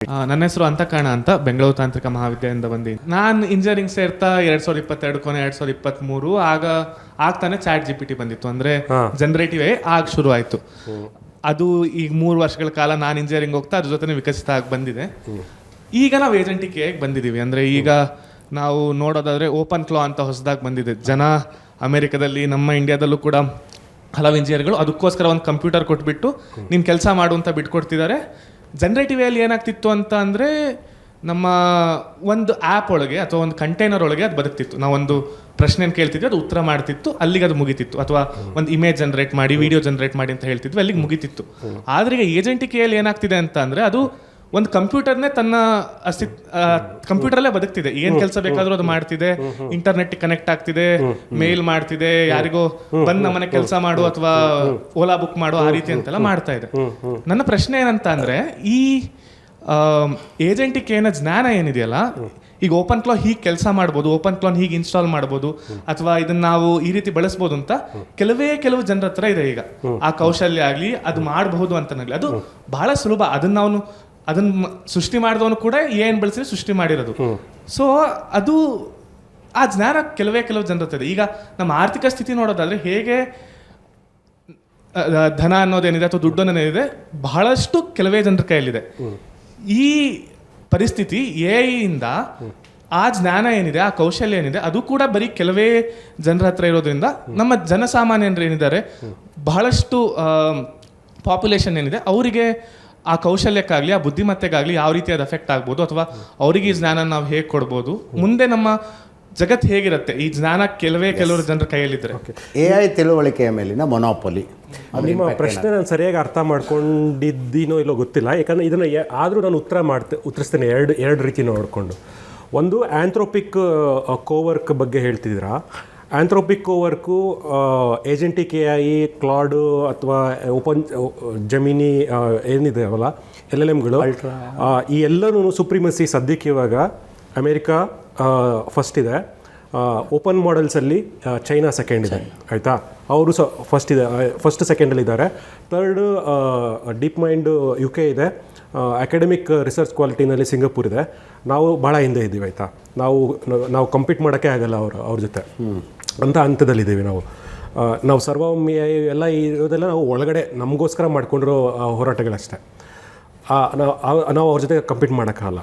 ನನ್ನ ಹೆಸರು ಅಂತಕರ್ಣ ಅಂತ ಬೆಂಗಳೂರು ತಾಂತ್ರಿಕ ಮಹಾವಿದ್ಯಾಲಯದಿಂದ ಬಂದಿದ್ದೀನಿ. ನಾನು ಇಂಜಿನಿಯರಿಂಗ್ ಸೇರ್ತಾ 2022 ಕೊನೆ 2023 ಆಗ್ತಾನೆ ಚಾಟ್ GPT ಬಂದಿತ್ತು. ಅಂದ್ರೆ ಜನರೇಟಿವ್ ಆಗ ಶುರು ಆಯ್ತು. ಅದು ಈಗ 3 ವರ್ಷಗಳ ಕಾಲ ನಾನು ಇಂಜಿನಿಯರಿಂಗ್ ಹೋಗ್ತಾ ಅದ್ರ ಜೊತೆ ವಿಕಸಿತ ಆಗಿ ಬಂದಿದೆ. ಈಗ ನಾವು ಏಜೆಂಟಿಕ್ ಬಂದಿದ್ದೀವಿ. ಅಂದ್ರೆ ಈಗ ನಾವು ನೋಡೋದಾದ್ರೆ ಓಪನ್ ಕ್ಲಾ ಅಂತ ಹೊಸದಾಗಿ ಬಂದಿದೆ. ಜನ ಅಮೆರಿಕದಲ್ಲಿ ನಮ್ಮ ಇಂಡಿಯಾದಲ್ಲೂ ಕೂಡ ಹಲವು ಇಂಜಿನಿಯರ್ಗಳು ಅದಕ್ಕೋಸ್ಕರ ಒಂದು ಕಂಪ್ಯೂಟರ್ ಕೊಟ್ಬಿಟ್ಟು ನೀನು ಕೆಲಸ ಮಾಡು ಅಂತ ಬಿಟ್ಕೊಡ್ತಿದ್ದಾರೆ. ಜನರೇಟಿವ್ ಅಲ್ಲಿ ಏನಾಗ್ತಿತ್ತು ಅಂತ ಅಂದರೆ ನಮ್ಮ ಒಂದು ಆ್ಯಪ್ ಒಳಗೆ ಅಥವಾ ಒಂದು ಕಂಟೈನರ್ ಒಳಗೆ ಅದು ಬದುಕ್ತಿತ್ತು. ನಾವೊಂದು ಪ್ರಶ್ನೆಯನ್ನು ಕೇಳ್ತಿದ್ವಿ, ಅದು ಉತ್ತರ ಮಾಡ್ತಿತ್ತು, ಅಲ್ಲಿಗೆ ಅದು ಮುಗಿತಿತ್ತು. ಅಥವಾ ಒಂದು ಇಮೇಜ್ ಜನರೇಟ್ ಮಾಡಿ, ವಿಡಿಯೋ ಜನರೇಟ್ ಮಾಡಿ ಅಂತ ಹೇಳ್ತಿದ್ವಿ, ಅಲ್ಲಿಗೆ ಮುಗಿತಿತ್ತು. ಆದರೆ ಈಗ ಏಜೆಂಟಿಕೆಯಲ್ಲಿ ಏನಾಗ್ತಿದೆ ಅಂತ ಅಂದರೆ ಅದು ಒಂದು ಕಂಪ್ಯೂಟರ್ನೇ ತನ್ನ ಕಂಪ್ಯೂಟರಲ್ಲೇ ಬದುಕ್ತಿದೆ. ಏನು ಕೆಲಸ ಬೇಕಾದರೂ ಅದು ಮಾಡ್ತಿದೆ, ಇಂಟರ್ನೆಟ್ ಕನೆಕ್ಟ್ ಆಗ್ತಿದೆ, ಮೇಲ್ ಮಾಡ್ತಿದೆ, ಯಾರಿಗೋ ಬಂದು ನಮ್ಮನೆ ಕೆಲಸ ಮಾಡು ಅಥವಾ ಓಲಾ ಬುಕ್ ಮಾಡು ಆ ರೀತಿ ಅಂತೆಲ್ಲ ಮಾಡ್ತಾ ಇದೆ. ನನ್ನ ಪ್ರಶ್ನೆ ಏನಂತ ಅಂದರೆ ಈ ಏಜೆಂಟಿಕ್ ಜ್ಞಾನ ಏನಿದೆಯಲ್ಲ, ಈಗ ಓಪನ್ ಕ್ಲಾ ಹೀಗೆ ಕೆಲಸ ಮಾಡ್ಬೋದು, ಓಪನ್ ಕ್ಲಾನ್ ಹೀಗೆ ಇನ್ಸ್ಟಾಲ್ ಮಾಡ್ಬೋದು, ಅಥವಾ ಇದನ್ನ ನಾವು ಈ ರೀತಿ ಬಳಸ್ಬೋದು ಅಂತ ಕೆಲವು ಜನರ ಹತ್ರ ಇದೆ. ಈಗ ಆ ಕೌಶಲ್ಯ ಆಗಲಿ ಅದು ಮಾಡಬಹುದು ಅಂತನಾಗಲಿ ಅದು ಬಹಳ ಸುಲಭ. ಅದನ್ನ ಸೃಷ್ಟಿ ಮಾಡಿದವನು ಕೂಡ ಏನು ಬಳಸಿ ಸೃಷ್ಟಿ ಮಾಡಿರೋದು. ಸೊ ಅದು ಆ ಜ್ಞಾನ ಕೆಲವು ಜನರ ಹತ್ರ ಇದೆ. ಈಗ ನಮ್ಮ ಆರ್ಥಿಕ ಸ್ಥಿತಿ ನೋಡೋದಾದ್ರೆ ಹೇಗೆ ಧನ ಅನ್ನೋದೇನಿದೆ ಅಥವಾ ದುಡ್ಡು ಅನ್ನೋದೇನಿದೆ ಬಹಳಷ್ಟು ಕೆಲವೇ ಜನರ ಕೈಯಲ್ಲಿದೆ. ಈ ಪರಿಸ್ಥಿತಿ ಇಂದ ಆ ಜ್ಞಾನ ಏನಿದೆ, ಆ ಕೌಶಲ್ಯ ಏನಿದೆ ಅದು ಕೂಡ ಬರೀ ಕೆಲವೇ ಜನರ ಹತ್ರ ಇರೋದ್ರಿಂದ ನಮ್ಮ ಜನಸಾಮಾನ್ಯರು ಏನಿದ್ದಾರೆ, ಬಹಳಷ್ಟು ಪಾಪ್ಯುಲೇಷನ್ ಏನಿದೆ ಅವರಿಗೆ ಆ ಕೌಶಲ್ಯಕ್ಕಾಗಲಿ ಆ ಬುದ್ಧಿಮತ್ತೆಗಾಗಲಿ ಯಾವ ರೀತಿ ಅದು ಎಫೆಕ್ಟ್ ಆಗ್ಬೋದು, ಅಥವಾ ಅವರಿಗೆ ಈ ಜ್ಞಾನ ನಾವು ಹೇಗೆ ಕೊಡ್ಬೋದು, ಮುಂದೆ ನಮ್ಮ ಜಗತ್ತು ಹೇಗಿರುತ್ತೆ, ಈ ಜ್ಞಾನ ಕೆಲವರು ಜನರ ಕೈಯಲ್ಲಿದ್ದರೆ. AI ತಿಳುವಳಿಕೆಯ ಮೇಲಿನ ಮೊನೋಪೊಲಿ. ನಿಮ್ಮ ಪ್ರಶ್ನೆ ನಾನು ಸರಿಯಾಗಿ ಅರ್ಥ ಮಾಡ್ಕೊಂಡಿದ್ದೀನೋ ಇಲ್ಲೋ ಗೊತ್ತಿಲ್ಲ. ಯಾಕಂದರೆ ಇದನ್ನು ಆದರೂ ನಾನು ಉತ್ತರಿಸ್ತೇನೆ ಎರಡು ರೀತಿ ನೋಡಿಕೊಂಡು. ಒಂದು ಆ್ಯಂಥ್ರೋಪಿಕ್ ಕೋವರ್ಕ್ ಬಗ್ಗೆ ಹೇಳ್ತಿದ್ದೀರಾ. ಆ್ಯಂಥ್ರೋಪಿಕ್ ಕೋವರ್ಕು ಏಜೆಂಟಿಕ್ AI, ಕ್ಲಾಡು ಅಥವಾ ಓಪನ್ ಜಮಿನಿ ಏನಿದೆ ಅವಲ್ಲ LLMಗಳು, ಈ ಎಲ್ಲನೂ ಸುಪ್ರೀಮಸಿ ಸದ್ಯಕ್ಕೆ ಇವಾಗ ಅಮೇರಿಕಾ ಫಸ್ಟ್ ಇದೆ, ಓಪನ್ ಮಾಡೆಲ್ಸಲ್ಲಿ ಚೈನಾ ಸೆಕೆಂಡ್ ಇದೆ, ಆಯಿತಾ. ಅವರು ಫಸ್ಟ್ ಸೆಕೆಂಡಲ್ಲಿದ್ದಾರೆ. ಥರ್ಡ್ ಡೀಪ್ ಮೈಂಡ್ UK ಇದೆ. ಅಕಾಡೆಮಿಕ್ ರಿಸರ್ಚ್ ಕ್ವಾಲಿಟಿನಲ್ಲಿ ಸಿಂಗಪೂರ್ ಇದೆ. ನಾವು ಭಾಳ ಹಿಂದೆ ಇದ್ದೀವಿ, ಆಯಿತಾ. ನಾವು ಕಂಪೀಟ್ ಮಾಡೋಕ್ಕೆ ಆಗಲ್ಲ ಅವ್ರ ಜೊತೆ ಅಂತ ಹಂತದಲ್ಲಿದ್ದೀವಿ ನಾವು ಸರ್ವಭೌಮಿ ಎಲ್ಲ ಇರೋದೆಲ್ಲ ನಾವು ಒಳಗಡೆ ನಮಗೋಸ್ಕರ ಮಾಡ್ಕೊಂಡಿರೋ ಹೋರಾಟಗಳಷ್ಟೇ. ನಾವು ಅವ್ರ ಜೊತೆ ಕಂಪೀಟ್ ಮಾಡೋಕ್ಕಾಗಲ್ಲ.